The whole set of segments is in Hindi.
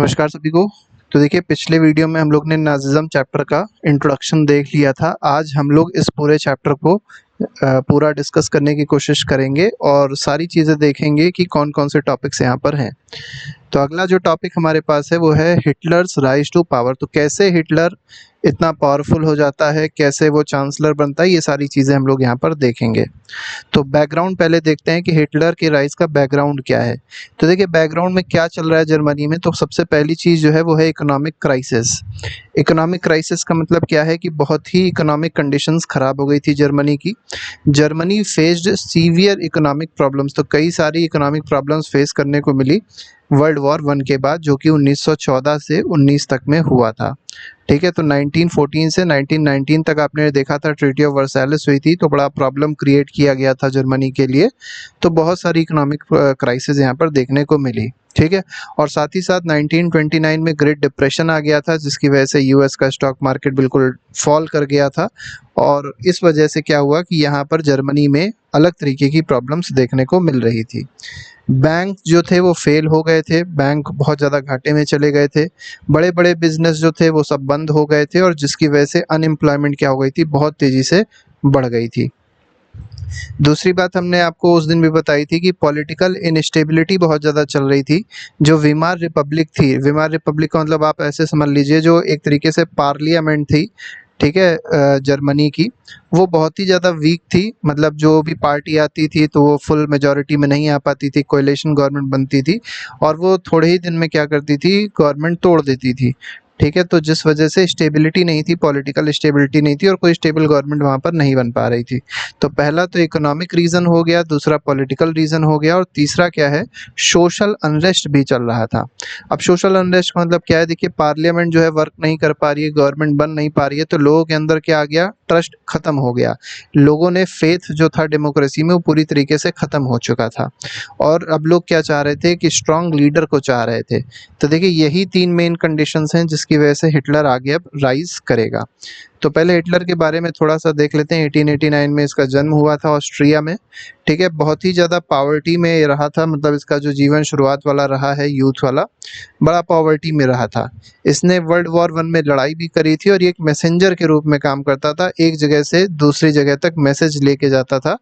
नमस्कार सभी को। तो देखिए, पिछले वीडियो में हम लोग ने नाज़िज़्म चैप्टर का इंट्रोडक्शन देख लिया था। आज हम लोग इस पूरे चैप्टर को पूरा डिस्कस करने की कोशिश करेंगे और सारी चीज़ें देखेंगे कि कौन-कौन से टॉपिक्स यहाँ पर हैं। तो अगला जो टॉपिक हमारे पास है वो है हिटलर्स राइज टू पावर। तो कैसे हिटलर इतना पावरफुल हो जाता है, कैसे वो चांसलर बनता है, ये सारी चीज़ें हम लोग यहाँ पर देखेंगे। तो बैकग्राउंड पहले देखते हैं कि हिटलर के राइज का बैकग्राउंड क्या है। तो देखिए, बैकग्राउंड में क्या चल रहा है जर्मनी में। तो सबसे पहली चीज़ जो है वो है इकोनॉमिक क्राइसिस। इकोनॉमिक क्राइसिस का मतलब क्या है कि बहुत ही इकोनॉमिक कंडीशंस ख़राब हो गई थी जर्मनी की। Germany faced severe economic problems. तो कई सारी इकोनॉमिक प्रॉब्लम्स फेस करने को मिली वर्ल्ड वॉर वन के बाद, जो कि 1914 से 19 तक में हुआ था। ठीक है, तो 1914 से 1919 तक आपने देखा था ट्रीटी ऑफ वर्साइलेस हुई थी, तो बड़ा प्रॉब्लम क्रिएट किया गया था जर्मनी के लिए। तो बहुत सारी इकोनॉमिक क्राइसिस यहाँ पर देखने को मिली। ठीक है, और साथ ही साथ 1929 में ग्रेट डिप्रेशन आ गया था, जिसकी वजह से यूएस का स्टॉक मार्केट बिल्कुल फॉल कर गया था। और इस वजह से क्या हुआ कि यहाँ पर जर्मनी में अलग तरीके की प्रॉब्लम्स देखने को मिल रही थी। बैंक जो थे वो फेल हो गए थे, बैंक बहुत ज़्यादा घाटे में चले गए थे। बड़े बड़े बिजनेस जो थे वो सब बंद हो गए थे, और जिसकी वजह से अनएम्प्लॉयमेंट क्या हो गई थी, बहुत तेज़ी से बढ़ गई थी। दूसरी बात हमने आपको उस दिन भी बताई थी कि पॉलिटिकल इनस्टेबिलिटी बहुत ज़्यादा चल रही थी। जो वीमार रिपब्लिक थी, वीमार रिपब्लिक का मतलब आप ऐसे समझ लीजिए, जो एक तरीके से पार्लियामेंट थी, ठीक है, जर्मनी की, वो बहुत ही ज़्यादा वीक थी। मतलब जो भी पार्टी आती थी तो वो फुल मेजॉरिटी में नहीं आ पाती थी, कोएलिशन गवर्नमेंट बनती थी और वो थोड़े ही दिन में क्या करती थी, गवर्नमेंट तोड़ देती थी। ठीक है, तो जिस वजह से स्टेबिलिटी नहीं थी, पॉलिटिकल स्टेबिलिटी नहीं थी और कोई स्टेबल गवर्नमेंट वहाँ पर नहीं बन पा रही थी। तो पहला तो इकोनॉमिक रीज़न हो गया, दूसरा पॉलिटिकल रीज़न हो गया, और तीसरा क्या है, सोशल अनरेस्ट भी चल रहा था। अब सोशल अनरेस्ट का मतलब क्या है, देखिए, पार्लियामेंट जो है वर्क नहीं कर पा रही है, गवर्नमेंट बन नहीं पा रही है, तो लोगों के अंदर क्या आ गया, ट्रस्ट खत्म हो गया। लोगों ने फेथ जो था डेमोक्रेसी में वो पूरी तरीके से ख़त्म हो चुका था, और अब लोग क्या चाह रहे थे कि स्ट्रॉन्ग लीडर को चाह रहे थे। तो देखिए, यही तीन मेन कंडीशंस हैं जिसकी वजह से हिटलर आगे अब राइज करेगा। तो पहले हिटलर के बारे में थोड़ा सा देख लेते हैं। 1889 में इसका जन्म हुआ था ऑस्ट्रिया में। ठीक है, बहुत ही ज़्यादा पॉवर्टी में ये रहा था, मतलब इसका जो जीवन शुरुआत वाला रहा है, यूथ वाला, बड़ा पॉवर्टी में रहा था। इसने वर्ल्ड वॉर वन में लड़ाई भी करी थी, और ये एक मैसेंजर के रूप में काम करता था, एक जगह से दूसरी जगह तक मैसेज लेके जाता था,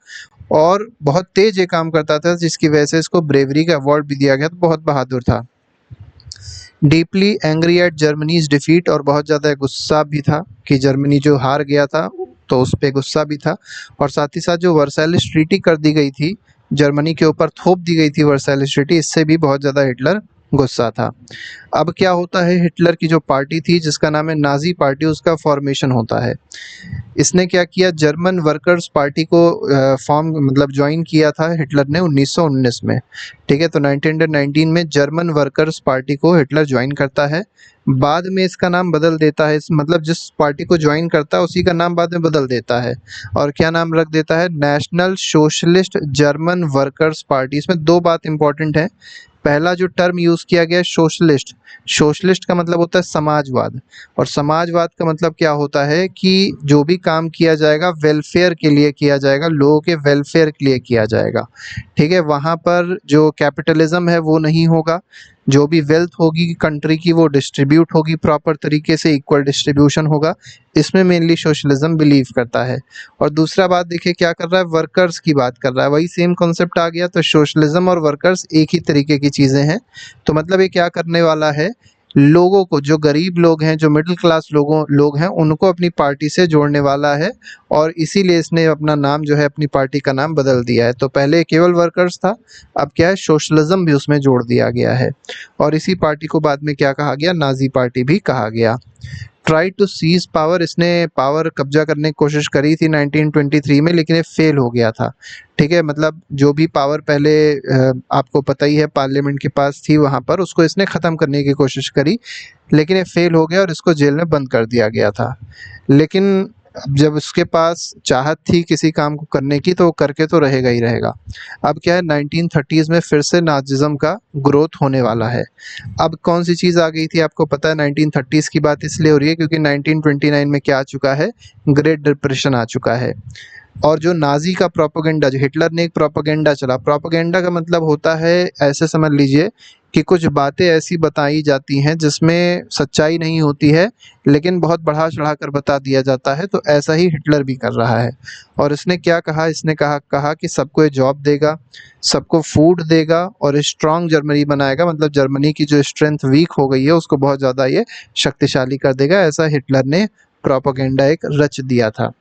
और बहुत तेज ये काम करता था, जिसकी वजह से इसको ब्रेवरी का अवार्ड भी दिया गया। तो बहुत बहादुर था। Deeply angry at Germany's defeat, और बहुत ज़्यादा गुस्सा भी था कि जर्मनी जो हार गया था, तो उस पर गुस्सा भी था। और साथ ही साथ जो वर्साइलेस ट्रीटी कर दी गई थी, जर्मनी के ऊपर थोप दी गई थी वर्साइलेस ट्रीटी, इससे भी बहुत ज़्यादा हिटलर गुस्सा था। अब क्या होता है, हिटलर की जो पार्टी थी जिसका नाम है नाजी पार्टी, उसका फॉर्मेशन होता है। इसने क्या किया, जर्मन वर्कर्स पार्टी को फॉर्म मतलब ज्वाइन किया था हिटलर ने 1919 में। ठीक है, तो 1919 में जर्मन वर्कर्स पार्टी को हिटलर ज्वाइन करता है। बाद में इसका नाम बदल देता है, मतलब जिस पार्टी को ज्वाइन करता है उसी का नाम बाद में बदल देता है, और क्या नाम रख देता है, national socialist German workers party. इसमें दो बात इंपॉर्टेंट है। पहला जो टर्म यूज़ किया गया है सोशलिस्ट, सोशलिस्ट का मतलब होता है समाजवाद, और समाजवाद का मतलब क्या होता है कि जो भी काम किया जाएगा वेलफेयर के लिए किया जाएगा, लोगों के वेलफेयर के लिए किया जाएगा। ठीक है, वहाँ पर जो कैपिटलिज्म है वो नहीं होगा, जो भी वेल्थ होगी कंट्री की वो डिस्ट्रीब्यूट होगी प्रॉपर तरीके से, इक्वल डिस्ट्रीब्यूशन होगा। इसमें मेनली सोशलिज्म बिलीव करता है। और दूसरा बात देखिए क्या कर रहा है, वर्कर्स की बात कर रहा है, वही सेम कॉन्सेप्ट आ गया। तो सोशलिज्म और वर्कर्स एक ही तरीके की चीज़ें हैं। तो मतलब ये क्या करने वाला है, लोगों को, जो गरीब लोग हैं, जो मिडिल क्लास लोग हैं, उनको अपनी पार्टी से जोड़ने वाला है, और इसीलिए इसने अपना नाम जो है, अपनी पार्टी का नाम बदल दिया है। तो पहले केवल वर्कर्स था, अब क्या है, सोशलिज्म भी उसमें जोड़ दिया गया है, और इसी पार्टी को बाद में क्या कहा गया, नाजी पार्टी भी कहा गया। ट्राई टू सीज पावर, इसने पावर कब्जा करने की कोशिश करी थी 1923 में, लेकिन ये फेल हो गया था। ठीक है, मतलब जो भी पावर पहले आपको पता ही है पार्लियामेंट के पास थी, वहाँ पर उसको इसने ख़त्म करने की कोशिश करी, लेकिन ये फेल हो गया और इसको जेल में बंद कर दिया गया था। लेकिन अब जब उसके पास चाहत थी किसी काम को करने की, तो वो करके तो रहेगा ही रहेगा। अब क्या है, 1930s में फिर से नाजिज्म का ग्रोथ होने वाला है। अब कौन सी चीज़ आ गई थी, आपको पता है 1930s की बात इसलिए हो रही है क्योंकि 1929 में क्या आ चुका है, ग्रेट डिप्रेशन आ चुका है। और जो नाजी का प्रोपेगेंडा, जो हिटलर ने एक प्रोपेगेंडा चला, प्रोपेगेंडा का मतलब होता है, ऐसे समझ लीजिए कि कुछ बातें ऐसी बताई जाती हैं जिसमें सच्चाई नहीं होती है, लेकिन बहुत बढ़ा चढ़ा कर बता दिया जाता है। तो ऐसा ही हिटलर भी कर रहा है। और इसने क्या कहा, इसने कहा कि सबको ये जॉब देगा, सबको फूड देगा और स्ट्रांग जर्मनी बनाएगा, मतलब जर्मनी की जो स्ट्रेंथ वीक हो गई है उसको बहुत ज़्यादा ये शक्तिशाली कर देगा। ऐसा हिटलर ने प्रोपेगेंडा एक रच दिया था।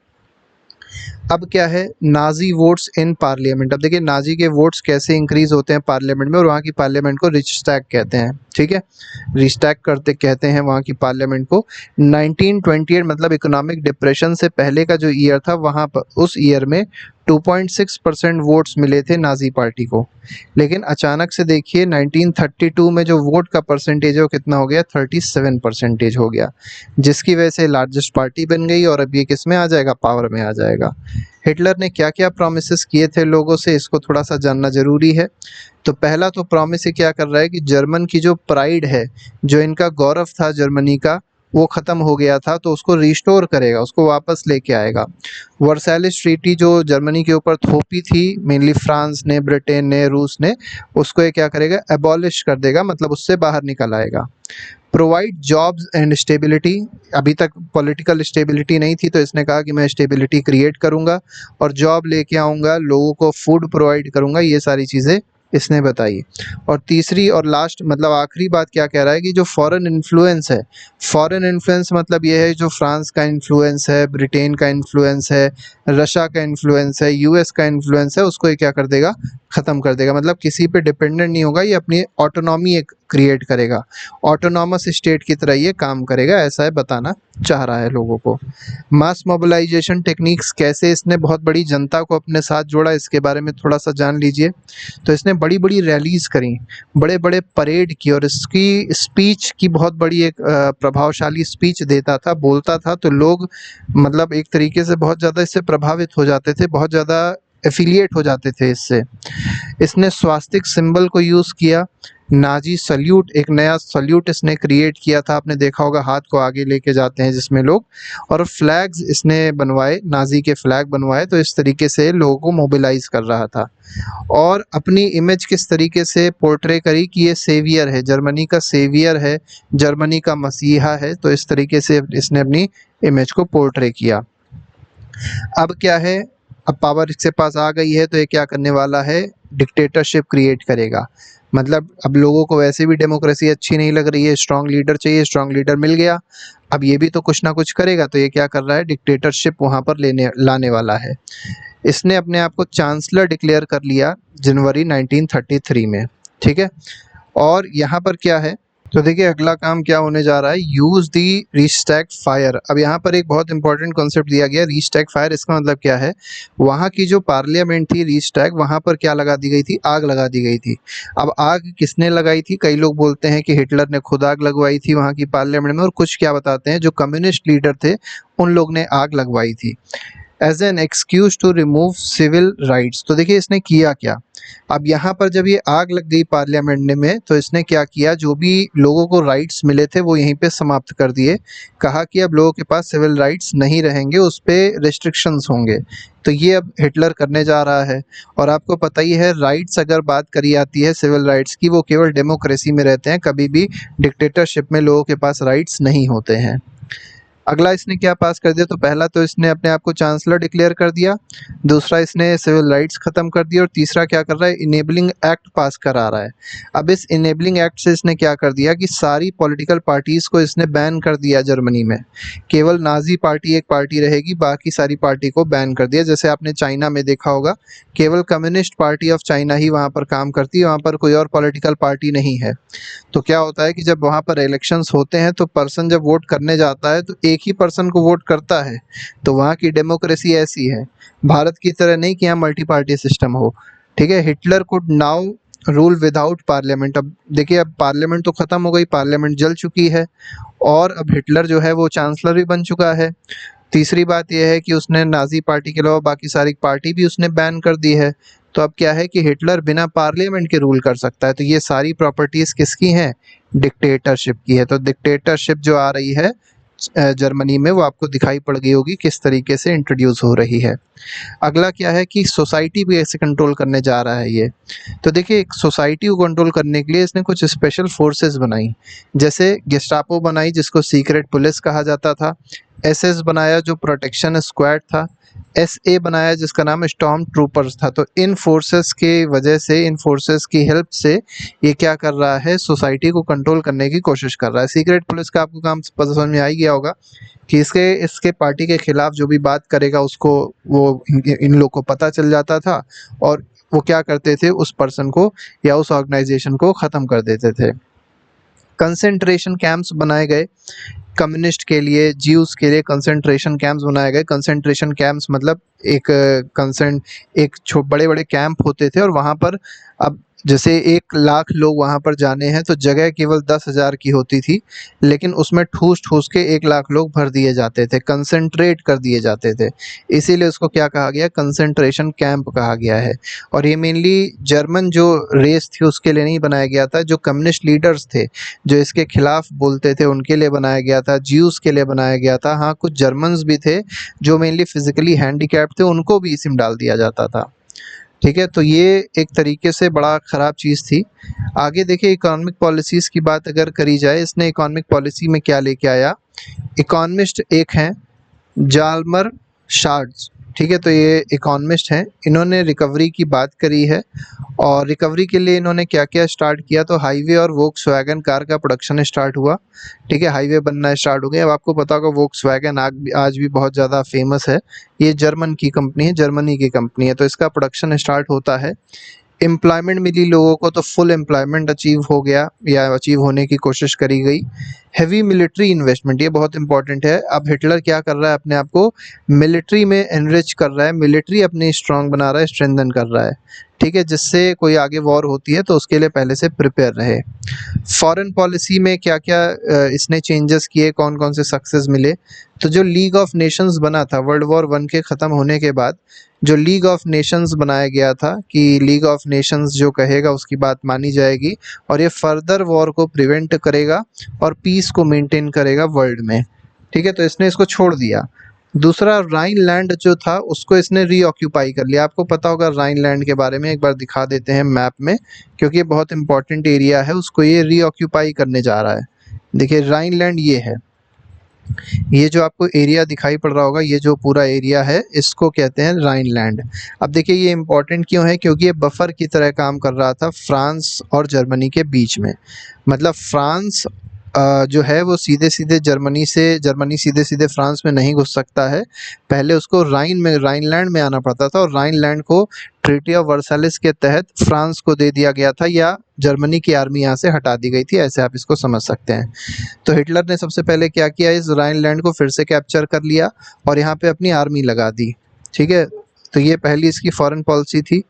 अब क्या है, नाजी वोट्स इन पार्लियामेंट। अब देखिए नाजी के वोट्स कैसे इंक्रीज होते हैं पार्लियामेंट में, और वहाँ की पार्लियामेंट को रिचस्टैग कहते हैं, ठीक है, रिचस्टैग करते कहते हैं वहाँ की पार्लियामेंट को। 1928 मतलब इकोनॉमिक डिप्रेशन से पहले का जो ईयर था, वहाँ पर उस ईयर में 2.6% वोट्स मिले थे नाजी पार्टी को। लेकिन अचानक से देखिए 1932 में जो वोट का परसेंटेज है वो कितना हो गया, 37% हो गया, जिसकी वजह से लार्जेस्ट पार्टी बन गई और अब ये किस में आ जाएगा, पावर में आ जाएगा। हिटलर ने क्या क्या प्रोमिसेस किए थे लोगों से, इसको थोड़ा सा जानना जरूरी है। तो पहला तो प्रॉमिस ये क्या कर रहा है कि जर्मन की जो प्राइड है, जो इनका गौरव था जर्मनी का, वो ख़त्म हो गया था, तो उसको रिस्टोर करेगा, उसको वापस लेके आएगा। वर्साइलेस ट्रीटी जो जर्मनी के ऊपर थोपी थी मेनली फ्रांस ने, ब्रिटेन ने, रूस ने, उसको ये क्या करेगा, एबॉलिश कर देगा, मतलब उससे बाहर निकल आएगा। Provide jobs and stability. अभी तक पॉलिटिकल स्टेबिलिटी नहीं थी, तो इसने कहा कि मैं स्टेबिलिटी क्रिएट करूंगा और जॉब लेके आऊंगा, लोगों को फूड प्रोवाइड करूंगा, ये सारी चीज़ें इसने बताई। और तीसरी और लास्ट मतलब आखिरी बात क्या कह रहा है कि जो फॉरेन इन्फ्लुएंस है, फॉरेन इन्फ्लुएंस मतलब ये है जो फ्रांस का इन्फ्लुएंस है, ब्रिटेन का इन्फ्लुएंस है, रशिया का इन्फ्लुएंस है, यूएस का इन्फ्लुएंस है, उसको ये क्या कर देगा, ख़त्म कर देगा। मतलब किसी पे डिपेंडेंट नहीं होगा, ये अपनी ऑटोनॉमी एक क्रिएट करेगा, ऑटोनॉमस स्टेट की तरह ये काम करेगा, ऐसा है बताना चाह रहा है लोगों को। मास मोबिलाइजेशन टेक्निक्स, कैसे इसने बहुत बड़ी जनता को अपने साथ जोड़ा, इसके बारे में थोड़ा सा जान लीजिए। तो इसने बड़ी बड़ी रैलीज करी, बड़े बड़े परेड की, और इसकी स्पीच की बहुत बड़ी एक प्रभावशाली स्पीच देता था, बोलता था, तो लोग मतलब एक तरीके से बहुत ज़्यादा इससे प्रभावित हो जाते थे, बहुत ज़्यादा एफिलिएट हो जाते थे इससे। इसने स्वास्तिक सिंबल को यूज़ किया। नाजी सल्यूट, एक नया सल्यूट इसने क्रिएट किया था, आपने देखा होगा हाथ को आगे लेके जाते हैं जिसमें लोग, और फ्लैग्स इसने बनवाए, नाजी के फ्लैग बनवाए। तो इस तरीके से लोगों को मोबिलाइज कर रहा था। और अपनी इमेज किस तरीके से पोर्ट्रे करी कि ये सेवियर है, जर्मनी का सेवियर है, जर्मनी का मसीहा है। तो इस तरीके से इसने अपनी इमेज को पोर्ट्रे किया। अब क्या है, अब पावर इसके पास आ गई है, तो ये क्या करने वाला है, डिक्टेटरशिप क्रिएट करेगा। मतलब अब लोगों को वैसे भी डेमोक्रेसी अच्छी नहीं लग रही है, स्ट्रांग लीडर चाहिए, स्ट्रांग लीडर मिल गया, अब ये भी तो कुछ ना कुछ करेगा। तो ये क्या कर रहा है, डिक्टेटरशिप वहाँ पर लाने वाला है। इसने अपने आप को चांसलर डिक्लेयर कर लिया जनवरी 1933 में, ठीक है। और यहाँ पर क्या है, तो देखिए अगला काम क्या होने जा रहा है, यूज दी रीस्टैग फायर। अब यहाँ पर एक बहुत इंपॉर्टेंट कॉन्सेप्ट दिया गया, रीस्टैग फायर। इसका मतलब क्या है, वहाँ की जो पार्लियामेंट थी रीस्टैग, वहाँ पर क्या लगा दी गई थी, आग लगा दी गई थी। अब आग किसने लगाई थी, कई लोग बोलते हैं कि हिटलर ने खुद आग लगवाई थी वहाँ की पार्लियामेंट में, और कुछ क्या बताते हैं जो कम्युनिस्ट लीडर थे उन लोग ने आग लगवाई थी, as an excuse to remove civil rights. तो देखिए इसने किया क्या, अब यहाँ पर जब ये आग लग गई पार्लियामेंट में, तो इसने क्या किया, जो भी लोगों को राइट्स मिले थे वो यहीं पे समाप्त कर दिए। कहा कि अब लोगों के पास सिविल राइट्स नहीं रहेंगे, उस पर रिस्ट्रिक्शंस होंगे। तो ये अब हिटलर करने जा रहा है। और आपको पता ही है, राइट्स अगर बात करी आती है सिविल राइट्स की, वो केवल डेमोक्रेसी में रहते हैं, कभी भी डिक्टेटरशिप में लोगों के पास राइट्स नहीं होते हैं। अगला इसने क्या पास कर दिया, तो पहला तो इसने अपने आप को चांसलर डिक्लेयर कर दिया, दूसरा इसने सिविल राइट्स खत्म कर दिया, और तीसरा क्या कर रहा है, इनेबलिंग एक्ट पास करा रहा है। अब इस इनेबलिंग एक्ट से इसने क्या कर दिया कि सारी पॉलिटिकल पार्टीज को इसने बैन कर दिया जर्मनी में, केवल नाजी पार्टी एक पार्टी रहेगी, बाकी सारी पार्टी को बैन कर दिया। जैसे आपने चाइना में देखा होगा, केवल कम्युनिस्ट पार्टी ऑफ चाइना ही वहाँ पर काम करती है, वहाँ पर कोई और पॉलिटिकल पार्टी नहीं है। तो क्या होता है कि जब वहाँ पर इलेक्शंस होते हैं, तो पर्सन जब वोट करने जाता है तो एक ही पर्सन को वोट करता है। तो वहाँ की डेमोक्रेसी ऐसी है, भारत की तरह नहीं कि यहाँ मल्टी पार्टी सिस्टम हो, ठीक है। Hitler could now rule without parliament. अब देखिए, अब पार्लियामेंट तो खत्म हो गई, पार्लियामेंट जल चुकी है, और अब हिटलर जो है वो चांसलर भी बन चुका है। तीसरी बात यह है कि उसने नाजी पार्टी के अलावा बाकी सारी पार्टी भी उसने बैन कर दी है। तो अब क्या है कि हिटलर बिना पार्लियामेंट के रूल कर सकता है। तो ये सारी प्रॉपर्टीज किसकी हैं, डिक्टेटरशिप की है। तो डिक्टेटरशिप जो आ रही है जर्मनी में, वो आपको दिखाई पड़ गई होगी किस तरीके से इंट्रोड्यूस हो रही है। अगला क्या है कि सोसाइटी भी ऐसे कंट्रोल करने जा रहा है ये। तो देखिए, एक सोसाइटी को कंट्रोल करने के लिए इसने कुछ स्पेशल फोर्सेस बनाई, जैसे गेस्टापो बनाई जिसको सीक्रेट पुलिस कहा जाता था, एसएस बनाया जो प्रोटेक्शन स्क्वाड था, एसए बनाया जिसका नाम स्टॉर्म ट्रूपर्स था। तो इन फोर्सेस के वजह से, इन फोर्सेस की हेल्प से ये क्या कर रहा है, सोसाइटी को कंट्रोल करने की कोशिश कर रहा है। सीक्रेट पुलिस का आपको काम पता समझ में आ ही गया होगा कि इसके इसके पार्टी के खिलाफ जो भी बात करेगा उसको वो इन लोग को पता चल जाता था, और वो क्या करते थे, उस पर्सन को या उस ऑर्गेनाइजेशन को ख़त्म कर देते थे। कंसेंट्रेशन कैंप्स बनाए गए कम्युनिस्ट के लिए, ज्यूस के लिए कंसेंट्रेशन कैंप्स बनाए गए। कंसेंट्रेशन कैंप्स मतलब एक बड़े बड़े कैंप होते थे, और वहाँ पर अब जैसे 1 लाख लोग वहाँ पर जाने हैं तो जगह केवल 10,000 की होती थी, लेकिन उसमें ठूस ठूस के 1 लाख लोग भर दिए जाते थे, कंसेंट्रेट कर दिए जाते थे। इसीलिए उसको क्या कहा गया, कंसेंट्रेशन कैंप कहा गया है। और ये मेनली जर्मन जो रेस थी उसके लिए नहीं बनाया गया था, जो कम्युनिस्ट लीडर्स थे जो इसके खिलाफ बोलते थे उनके लिए बनाया गया था, ज्यूस के लिए बनाया गया था। हाँ, कुछ जर्मन्स भी थे जो मेनली फिजिकली हैंडीकैप्ड थे, उनको भी इसी में डाल दिया जाता था। ठीक है, तो ये एक तरीके से बड़ा ख़राब चीज़ थी। आगे देखिए, इकोनॉमिक पॉलिसीज़ की बात अगर करी जाए, इसने इकोनॉमिक पॉलिसी में क्या लेके आया। इकोनॉमिस्ट एक हैं जाल्मर शार्ट्स, ठीक है, तो ये इकोनॉमिस्ट हैं, इन्होंने रिकवरी की बात करी है। और रिकवरी के लिए इन्होंने क्या क्या स्टार्ट किया, तो हाईवे और वोक्सवैगन कार का प्रोडक्शन स्टार्ट हुआ। ठीक है, हाईवे बनना स्टार्ट हो गया। अब आपको पता होगा वोक्सवैगन आज भी बहुत ज़्यादा फेमस है, ये जर्मन की कंपनी है, जर्मनी की कंपनी है, तो इसका प्रोडक्शन स्टार्ट होता है। एम्प्लॉयमेंट मिली लोगों को, तो फुल एम्प्लॉयमेंट अचीव हो गया या अचीव होने की कोशिश करी गई। हैवी मिलिट्री इन्वेस्टमेंट, ये बहुत इंपॉर्टेंट है। अब हिटलर क्या कर रहा है, अपने आप को मिलिट्री में एनरिच कर रहा है, मिलिट्री अपनी स्ट्रांग बना रहा है, स्ट्रेंथन कर रहा है। ठीक है, जिससे कोई आगे वॉर होती है तो उसके लिए पहले से प्रिपेयर रहे। फॉरेन पॉलिसी में क्या क्या इसने चेंजेस किए, कौन कौन से सक्सेस मिले। तो जो लीग ऑफ नेशंस बना था वर्ल्ड वॉर 1 के ख़त्म होने के बाद, जो लीग ऑफ नेशंस बनाया गया था कि लीग ऑफ नेशंस जो कहेगा उसकी बात मानी जाएगी, और ये फर्दर वॉर को प्रिवेंट करेगा और पीस को मेंटेन करेगा वर्ल्ड में। ठीक है, तो इसने इसको छोड़ दिया। दूसरा, राइन लैंड जो था उसको इसने रीऑक्यूपाई कर लिया। आपको पता होगा राइन लैंड के बारे में, एक बार दिखा देते हैं मैप में, क्योंकि ये बहुत इंपॉर्टेंट एरिया है, उसको ये रीऑक्यूपाई करने जा रहा है। देखिए, राइन लैंड ये है, ये जो आपको एरिया दिखाई पड़ रहा होगा, ये जो पूरा एरिया है इसको कहते हैं राइनलैंड। अब देखिए, ये इंपॉर्टेंट क्यों है, क्योंकि ये बफर की तरह काम कर रहा था फ्रांस और जर्मनी के बीच में। मतलब फ्रांस जो है वो सीधे सीधे जर्मनी सीधे सीधे फ्रांस में नहीं घुस सकता है, पहले उसको राइनलैंड में आना पड़ता था, और राइनलैंड को ट्रीटी ऑफ वर्साइलेस के तहत फ्रांस को दे दिया गया था, या जर्मनी की आर्मी यहाँ से हटा दी गई थी, ऐसे आप इसको समझ सकते हैं। तो हिटलर ने सबसे पहले क्या किया, इस राइनलैंड को फिर से कैप्चर कर लिया और यहाँ पे अपनी आर्मी लगा दी। ठीक है, तो ये पहली इसकी फॉरेन पॉलिसी थी।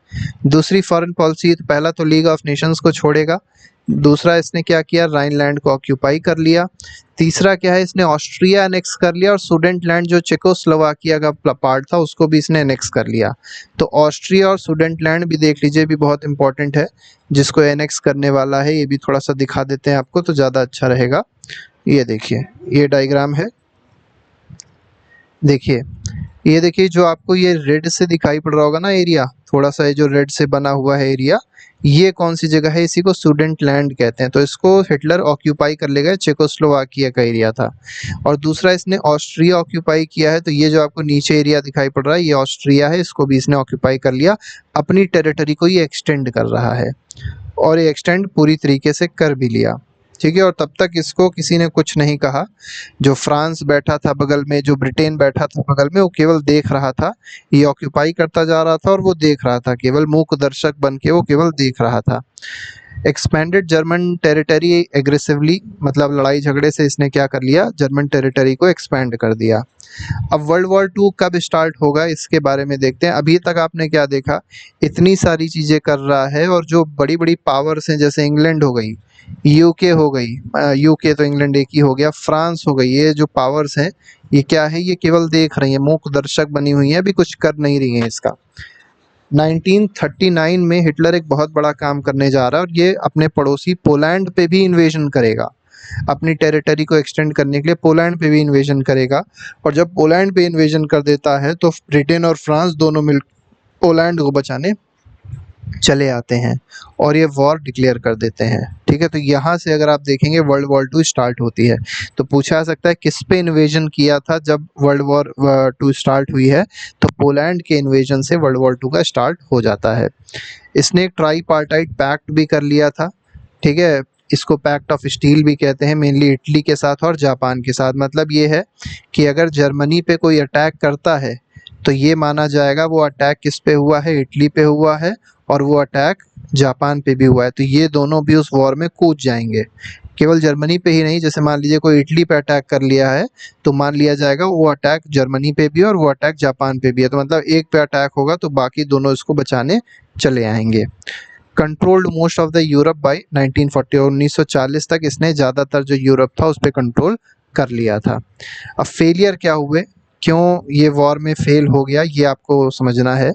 दूसरी फॉरेन पॉलिसी, पहला तो लीग ऑफ नेशंस को छोड़ेगा, दूसरा इसने क्या किया, राइनलैंड को ऑक्यूपाई कर लिया। तीसरा क्या है, इसने ऑस्ट्रिया एनेक्स कर लिया, और सुडेटलैंड जो चेकोस्लोवाकिया का पार्ट था उसको भी इसने एनेक्स कर लिया। तो ऑस्ट्रिया और सुडेटलैंड भी देख लीजिए, भी बहुत इंपॉर्टेंट है जिसको एनेक्स करने वाला है। ये भी थोड़ा सा दिखा देते हैं आपको तो ज़्यादा अच्छा रहेगा। ये देखिए, ये डायग्राम है, देखिए, ये देखिए, जो आपको ये रेड से दिखाई पड़ रहा होगा ना एरिया, थोड़ा सा ये जो रेड से बना हुआ है एरिया, ये कौन सी जगह है, इसी को सुडेटलैंड कहते हैं। तो इसको हिटलर ऑक्यूपाई कर लेगा, चेकोस्लोवाकिया का एरिया था। और दूसरा, इसने ऑस्ट्रिया ऑक्यूपाई किया है, तो ये जो आपको नीचे एरिया दिखाई पड़ रहा है ये ऑस्ट्रिया है, इसको भी इसने ऑक्यूपाई कर लिया, अपनी टेरिटरी को ये एक्सटेंड कर रहा है, और ये एक्सटेंड पूरी तरीके से कर भी लिया। ठीक है, और तब तक इसको किसी ने कुछ नहीं कहा। जो फ्रांस बैठा था बगल में, जो ब्रिटेन बैठा था बगल में, वो केवल देख रहा था, ये ऑक्यूपाई करता जा रहा था और वो देख रहा था, केवल मूक दर्शक बन के वो केवल देख रहा था। एक्सपेंडेड जर्मन टेरिटरी एग्रेसिवली, मतलब लड़ाई झगड़े से इसने क्या कर लिया, जर्मन टेरिटरी को एक्सपैंड कर दिया। अब वर्ल्ड वॉर 2 कब स्टार्ट होगा इसके बारे में देखते हैं। अभी तक आपने क्या देखा, इतनी सारी चीज़ें कर रहा है, और जो बड़ी बड़ी पावर्स हैं जैसे इंग्लैंड हो गई, यूके हो गई, यूके तो इंग्लैंड एक ही हो गया, फ्रांस हो गई, ये जो पावर्स हैं ये क्या है, ये केवल देख रही हैं, मूक दर्शक बनी हुई हैं, अभी कुछ कर नहीं रही हैं इसका। 1939 में हिटलर एक बहुत बड़ा काम करने जा रहा है, और ये अपने पड़ोसी पोलैंड पे भी इन्वेजन करेगा। अपनी टेरिटरी को एक्सटेंड करने के लिए पोलैंड पे भी इन्वेजन करेगा। और जब पोलैंड पे इन्वेजन कर देता है तो ब्रिटेन और फ्रांस दोनों मिल पोलैंड को बचाने चले आते हैं और ये वॉर डिक्लेयर कर देते हैं। ठीक है, तो यहाँ से अगर आप देखेंगे वर्ल्ड वॉर 2 स्टार्ट होती है। तो पूछा जा सकता है किस पे इन्वेजन किया था जब वर्ल्ड वॉर 2 स्टार्ट हुई है, तो पोलैंड के इन्वेजन से वर्ल्ड वॉर 2 का स्टार्ट हो जाता है। इसने एक ट्राईपार्टाइट पैक्ट भी कर लिया था। ठीक है, इसको पैक्ट ऑफ स्टील भी कहते हैं, मेनली इटली के साथ और जापान के साथ। मतलब ये है कि अगर जर्मनी पे कोई अटैक करता है तो ये माना जाएगा वो अटैक किस पे हुआ है, इटली पे हुआ है, और वो अटैक जापान पे भी हुआ है, तो ये दोनों भी उस वॉर में कूद जाएंगे। केवल जर्मनी पे ही नहीं, जैसे मान लीजिए कोई इटली पे अटैक कर लिया है तो मान लिया जाएगा वो अटैक जर्मनी पे भी और वो अटैक जापान पे भी है, तो मतलब एक पे अटैक होगा तो बाकी दोनों इसको बचाने चले आएंगे। Controlled most of the Europe by 1940, 1940 तक इसने ज़्यादातर जो यूरोप था उस पर कंट्रोल कर लिया था। अब फेलियर क्या हुए, क्यों ये वॉर में फेल हो गया, ये आपको समझना है।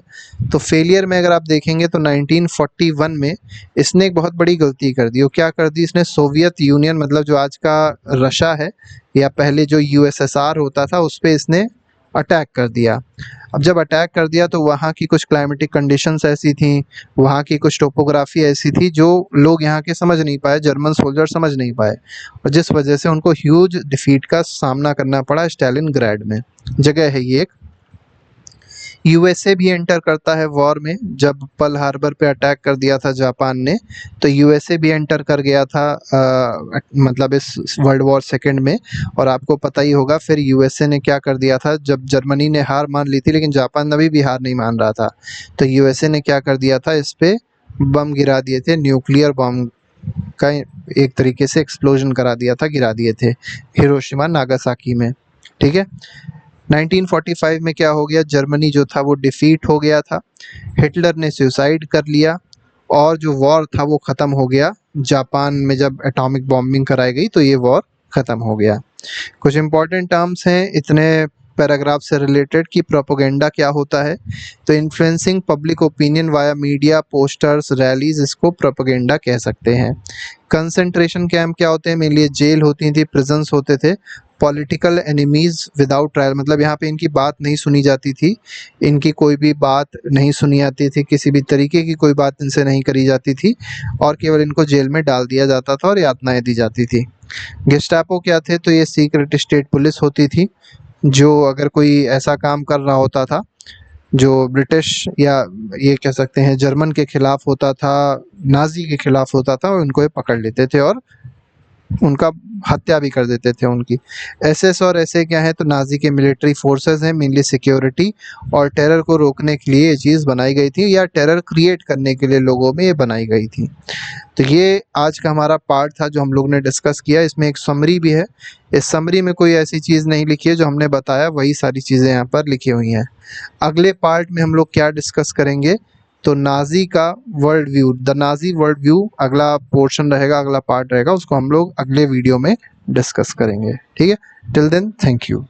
तो फेलियर में अगर आप देखेंगे तो 1941 में इसने एक बहुत बड़ी गलती कर दी। वो क्या कर दी, इसने सोवियत यूनियन, मतलब जो आज का रशिया है या पहले जो यूएसएसआर होता था, उस पर इसने अटैक कर दिया। अब जब अटैक कर दिया तो वहाँ की कुछ क्लाइमेटिक कंडीशंस ऐसी थी, वहाँ की कुछ टोपोग्राफी ऐसी थी जो लोग यहाँ के समझ नहीं पाए, जर्मन सोल्जर समझ नहीं पाए, और जिस वजह से उनको ह्यूज डिफीट का सामना करना पड़ा स्टालिनग्राड में। जगह है ये एक। यूएसए भी एंटर करता है वॉर में। जब पर्ल हार्बर पे अटैक कर दिया था जापान ने, तो यूएसए भी एंटर कर गया था मतलब इस वर्ल्ड वॉर सेकेंड में। और आपको पता ही होगा फिर यूएसए ने क्या कर दिया था, जब जर्मनी ने हार मान ली थी लेकिन जापान अभी भी हार नहीं मान रहा था, तो यूएसए ने क्या कर दिया था, इस पे बम गिरा दिए थे, न्यूक्लियर बम का एक तरीके से एक्सप्लोजन करा दिया था, गिरा दिए थे हिरोशिमा नागासाकी में। ठीक है, 1945 में क्या हो गया, जर्मनी जो था वो डिफीट हो गया था, हिटलर ने सुसाइड कर लिया और जो वॉर था वो ख़त्म हो गया। जापान में जब एटॉमिक बॉम्बिंग कराई गई तो ये वॉर ख़त्म हो गया। कुछ इंपॉर्टेंट टर्म्स हैं इतने पैराग्राफ से रिलेटेड कि प्रोपेगेंडा क्या होता है। तो influencing public opinion via media, posters, rallies, इसको प्रोपेगेंडा कह सकते हैं। कंसंट्रेशन कैंप क्या होते हैं, मेनली जेल होती थी, प्रिजन्स होते थे। पॉलिटिकल एनिमीज विदाउट ट्रायल, मतलब यहाँ पे इनकी बात नहीं सुनी जाती थी, इनकी कोई भी बात नहीं सुनी जाती थी, किसी भी तरीके की कोई बात इनसे नहीं करी जाती थी और केवल इनको जेल में डाल दिया जाता था और यातनाएं दी जाती थी। गेस्टापो क्या थे, तो ये सीक्रेट स्टेट पुलिस होती थी, जो अगर कोई ऐसा काम कर रहा होता था जो ब्रिटिश या ये कह सकते हैं जर्मन के खिलाफ होता था, नाजी के खिलाफ होता था, उनको ये पकड़ लेते थे और उनका हत्या भी कर देते थे उनकी। एसएस और एसए क्या है, तो नाजी के मिलिट्री फोर्सेस हैं, मेनली सिक्योरिटी और टेरर को रोकने के लिए ये चीज़ बनाई गई थी या टेरर क्रिएट करने के लिए लोगों में ये बनाई गई थी। तो ये आज का हमारा पार्ट था जो हम लोग ने डिस्कस किया। इसमें एक समरी भी है, इस समरी में कोई ऐसी चीज़ नहीं लिखी है, जो हमने बताया वही सारी चीज़ें यहाँ पर लिखी हुई हैं। अगले पार्ट में हम लोग क्या डिस्कस करेंगे, तो नाजी का world view, the Nazi world view अगला पोर्शन रहेगा, अगला पार्ट रहेगा, उसको हम लोग अगले वीडियो में डिस्कस करेंगे। ठीक है, टिल देन थैंक यू।